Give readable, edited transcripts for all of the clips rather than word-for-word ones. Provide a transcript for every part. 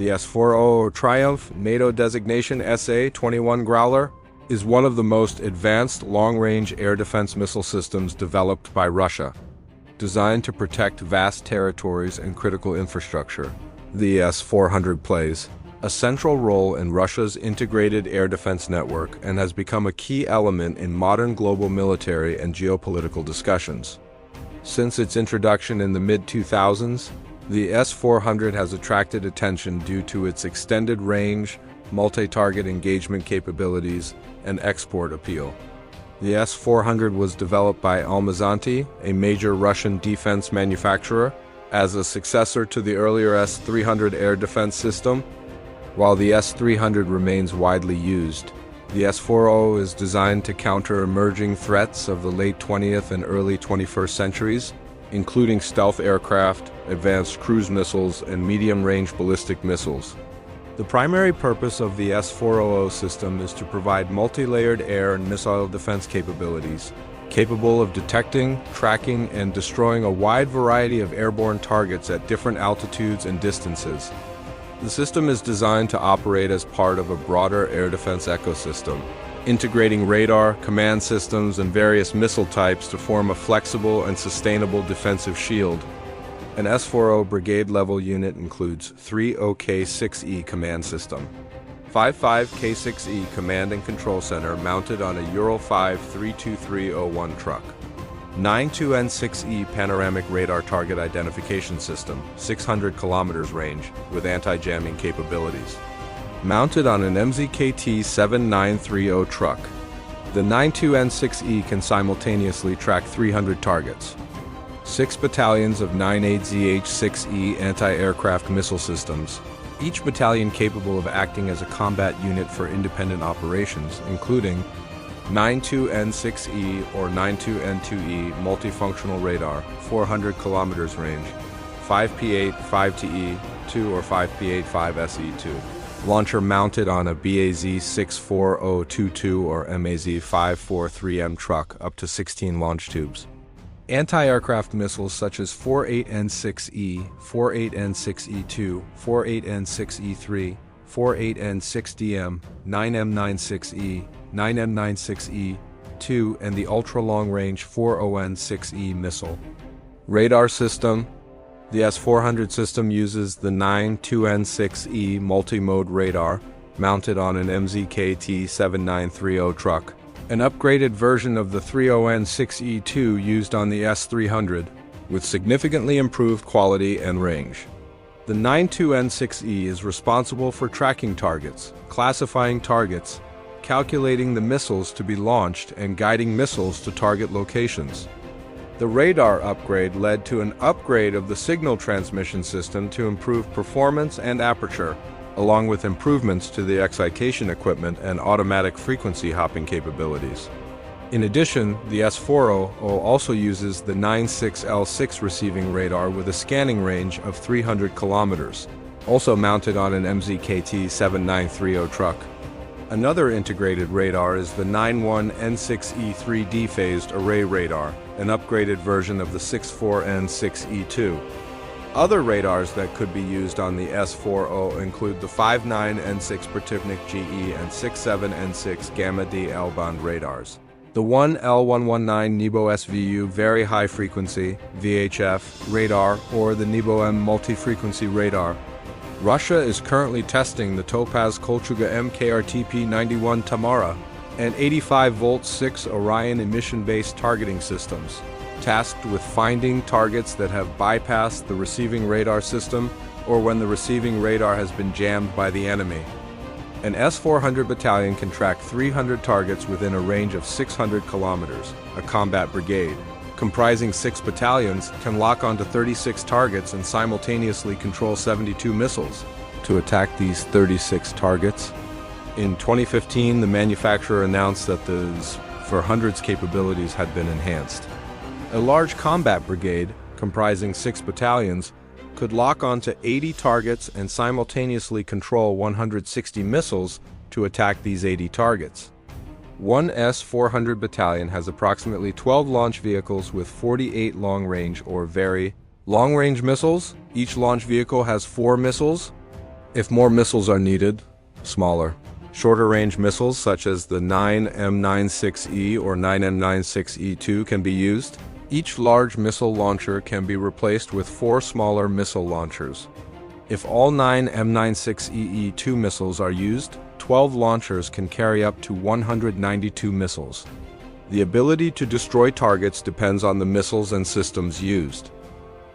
The S400 Triumph, NATO designation SA-21 Growler, is one of the most advanced long-range air defense missile systems developed by Russia. Designed to protect vast territories and critical infrastructure, the S-400 plays a central role in Russia's integrated air defense network and has become a key element in modern global military and geopolitical discussions. Since its introduction in the mid-2000s, the S-400 has attracted attention due to its extended range, multi-target engagement capabilities, and export appeal. The S-400 was developed by Almazanty, a major Russian defense manufacturer, as a successor to the earlier S-300 air defense system. While the S-300 remains widely used, the S-400 is designed to counter emerging threats of the late 20th and early 21st centuries, including stealth aircraft, advanced cruise missiles, and medium-range ballistic missiles. The primary purpose of the S-400 system is to provide multi-layered air and missile defense capabilities, capable of detecting, tracking, and destroying a wide variety of airborne targets at different altitudes and distances. The system is designed to operate as part of a broader air defense ecosystem, integrating radar, command systems, and various missile types to form a flexible and sustainable defensive shield. An S-400 brigade-level unit includes 3 OK-6E command system, 55 K-6E command and control center mounted on a Ural 5 32301 truck, 92N6E panoramic radar target identification system, 600 kilometers range, with anti-jamming capabilities, mounted on an MZKT 7930 truck. The 92N6E can simultaneously track 300 targets. 6 battalions of 98ZH-6E anti-aircraft missile systems, each battalion capable of acting as a combat unit for independent operations, including 92N6E or 92N2E multifunctional radar, 400 kilometers range, 5P8 5TE2 or 5P8 5SE2. Launcher mounted on a BAZ-64022 or MAZ-543M truck up to 16 launch tubes. Anti-aircraft missiles such as 48N6E, 48N6E2, 48N6E3, 48N6DM, 9M96E, 9M96E2, and the ultra-long-range 40N6E missile. Radar system. The S-400 system uses the 92N6E multi-mode radar mounted on an MZKT 7930 truck, an upgraded version of the 30N6E2 used on the S-300, with significantly improved quality and range. The 92N6E is responsible for tracking targets, classifying targets, calculating the missiles to be launched, and guiding missiles to target locations. The radar upgrade led to an upgrade of the signal transmission system to improve performance and aperture, along with improvements to the excitation equipment and automatic frequency hopping capabilities. In addition, the S-400 also uses the 96L6 receiving radar with a scanning range of 300 kilometers, also mounted on an MZKT 7930 truck. Another integrated radar is the 91N6E3D phased array radar, an upgraded version of the 64N6E2. Other radars that could be used on the S-400 include the 59N6 Protivnik GE and 67N6 Gamma D L-band radars. The 1L119 Nebo SVU Very High Frequency VHF radar or the Nebo M Multi-Frequency Radar. Russia is currently testing the Topaz Kolchuga MKRTP-91 Tamara and 85-volt 6 Orion emission-based targeting systems, tasked with finding targets that have bypassed the receiving radar system or when the receiving radar has been jammed by the enemy. An S-400 battalion can track 300 targets within a range of 600 kilometers. A combat brigade, comprising 6 battalions, can lock onto 36 targets and simultaneously control 72 missiles. To attack these 36 targets, in 2015, the manufacturer announced that the S-400's capabilities had been enhanced. A large combat brigade, comprising 6 battalions, could lock onto 80 targets and simultaneously control 160 missiles to attack these 80 targets. One S-400 battalion has approximately 12 launch vehicles with 48 long-range or very long-range missiles. Each launch vehicle has 4 missiles. If more missiles are needed, smaller, shorter-range missiles such as the 9M96E or 9M96E2 can be used. Each large missile launcher can be replaced with 4 smaller missile launchers. If all 9 M96EE2 missiles are used, 12 launchers can carry up to 192 missiles. The ability to destroy targets depends on the missiles and systems used.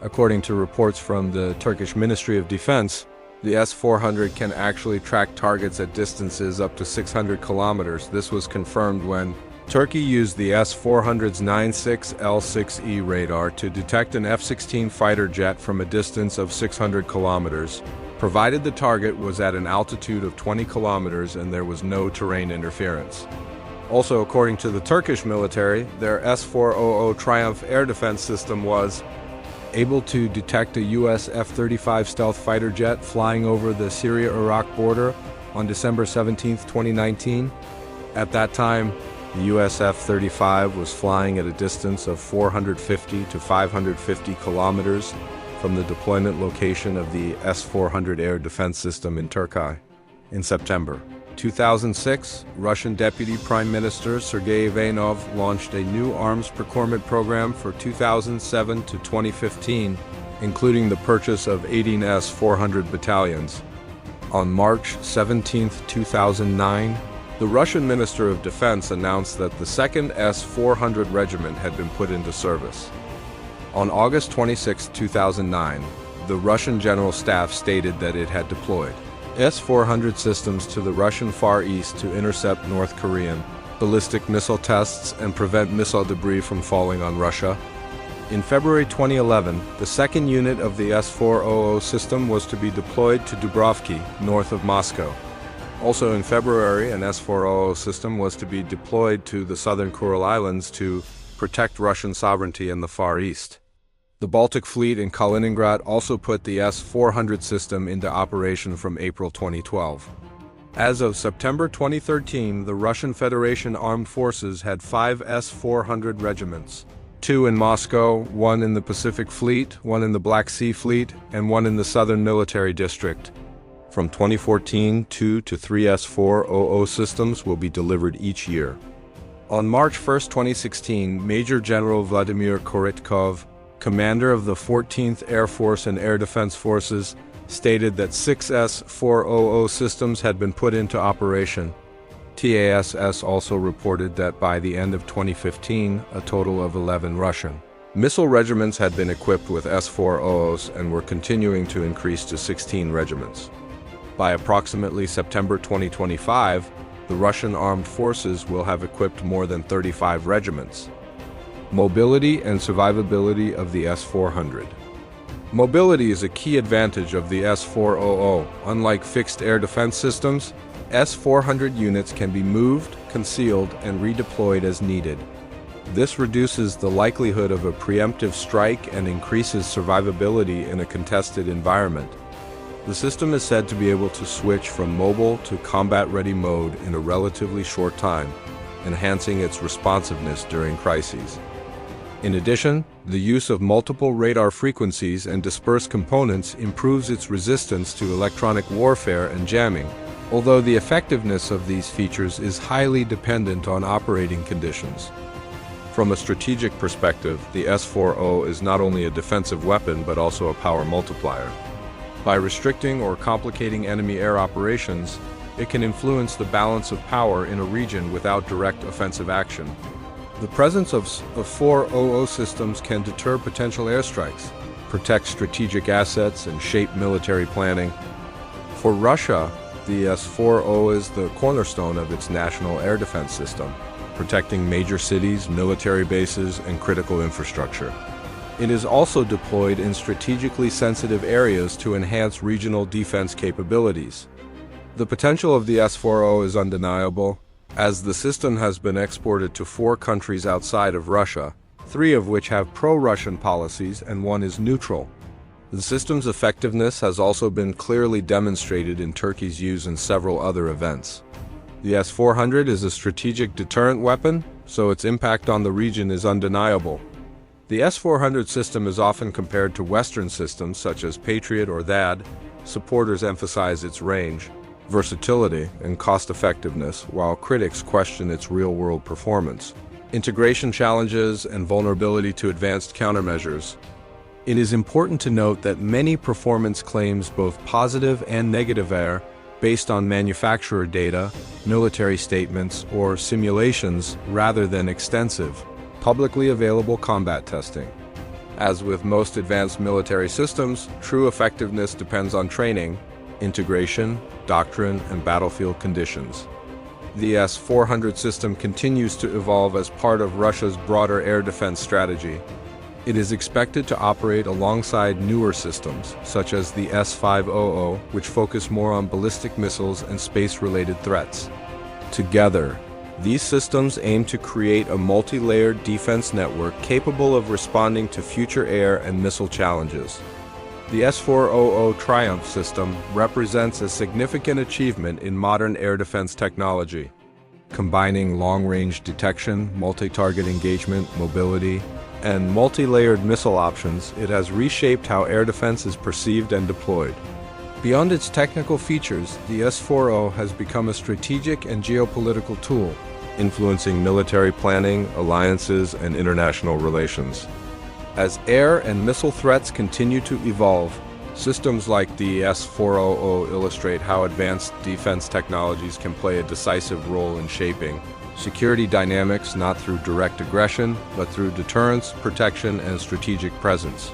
According to reports from the Turkish Ministry of Defense, the S-400 can actually track targets at distances up to 600 kilometers. This was confirmed when Turkey used the S-400's 96L6E radar to detect an F-16 fighter jet from a distance of 600 kilometers, provided the target was at an altitude of 20 kilometers and there was no terrain interference. Also, according to the Turkish military, their S400 Triumph air defense system was able to detect a U.S. F-35 stealth fighter jet flying over the Syria-Iraq border on December 17, 2019. At that time, the U.S. F-35 was flying at a distance of 450 to 550 kilometers from the deployment location of the S-400 air defense system in Turkey. In September 2006, Russian Deputy Prime Minister Sergei Ivanov launched a new arms procurement program for 2007 to 2015, including the purchase of 18 S-400 battalions. On March 17, 2009, the Russian Minister of Defense announced that the 2nd S-400 Regiment had been put into service. On August 26, 2009, the Russian General Staff stated that it had deployed S-400 systems to the Russian Far East to intercept North Korean ballistic missile tests and prevent missile debris from falling on Russia. In February 2011, the second unit of the S-400 system was to be deployed to Dubrovki, north of Moscow. Also in February, an S-400 system was to be deployed to the southern Kuril Islands to protect Russian sovereignty in the Far East. The Baltic Fleet in Kaliningrad also put the S-400 system into operation from April 2012. As of September 2013, the Russian Federation Armed Forces had 5 S-400 regiments, 2 in Moscow, 1 in the Pacific Fleet, 1 in the Black Sea Fleet, and 1 in the Southern Military District. From 2014, 2 to 3 S-400 systems will be delivered each year. On March 1, 2016, Major General Vladimir Koritkov, commander of the 14th Air Force and Air Defense Forces, stated that 6 S-400 systems had been put into operation. TASS also reported that by the end of 2015, a total of 11 Russian missile regiments had been equipped with S-400s and were continuing to increase to 16 regiments. By approximately September 2025, the Russian armed forces will have equipped more than 35 regiments. Mobility and survivability of the S-400. Mobility is a key advantage of the S-400. Unlike fixed air defense systems, S-400 units can be moved, concealed, and redeployed as needed. This reduces the likelihood of a preemptive strike and increases survivability in a contested environment. The system is said to be able to switch from mobile to combat-ready mode in a relatively short time, enhancing its responsiveness during crises. In addition, the use of multiple radar frequencies and dispersed components improves its resistance to electronic warfare and jamming, although the effectiveness of these features is highly dependent on operating conditions. From a strategic perspective, the S-400 is not only a defensive weapon but also a power multiplier. By restricting or complicating enemy air operations, it can influence the balance of power in a region without direct offensive action. The presence of 400 systems can deter potential airstrikes, protect strategic assets, and shape military planning. For Russia, the S-400 is the cornerstone of its national air defense system, protecting major cities, military bases, and critical infrastructure. It is also deployed in strategically sensitive areas to enhance regional defense capabilities. The potential of the S-400 is undeniable, as the system has been exported to 4 countries outside of Russia, 3 of which have pro-Russian policies and 1 is neutral. The system's effectiveness has also been clearly demonstrated in Turkey's use in several other events. The S-400 is a strategic deterrent weapon, so its impact on the region is undeniable. The S-400 system is often compared to Western systems such as Patriot or THAAD, Supporters emphasize its range, versatility, and cost-effectiveness, while critics question its real-world performance. Integration challenges and vulnerability to advanced countermeasures. It is important to note that many performance claims, both positive and negative, are based on manufacturer data, military statements, or simulations rather than extensive, publicly available combat testing. As with most advanced military systems, true effectiveness depends on training, integration, doctrine, and battlefield conditions. The S-400 system continues to evolve as part of Russia's broader air defense strategy. It is expected to operate alongside newer systems, such as the S-500, which focus more on ballistic missiles and space-related threats. Together, these systems aim to create a multi-layered defense network capable of responding to future air and missile challenges. The S400 Triumph system represents a significant achievement in modern air defense technology. Combining long-range detection, multi-target engagement, mobility, and multi-layered missile options, it has reshaped how air defense is perceived and deployed. Beyond its technical features, the S400 has become a strategic and geopolitical tool, influencing military planning, alliances, and international relations. As air and missile threats continue to evolve, systems like the S400 illustrate how advanced defense technologies can play a decisive role in shaping security dynamics, not through direct aggression, but through deterrence, protection, and strategic presence.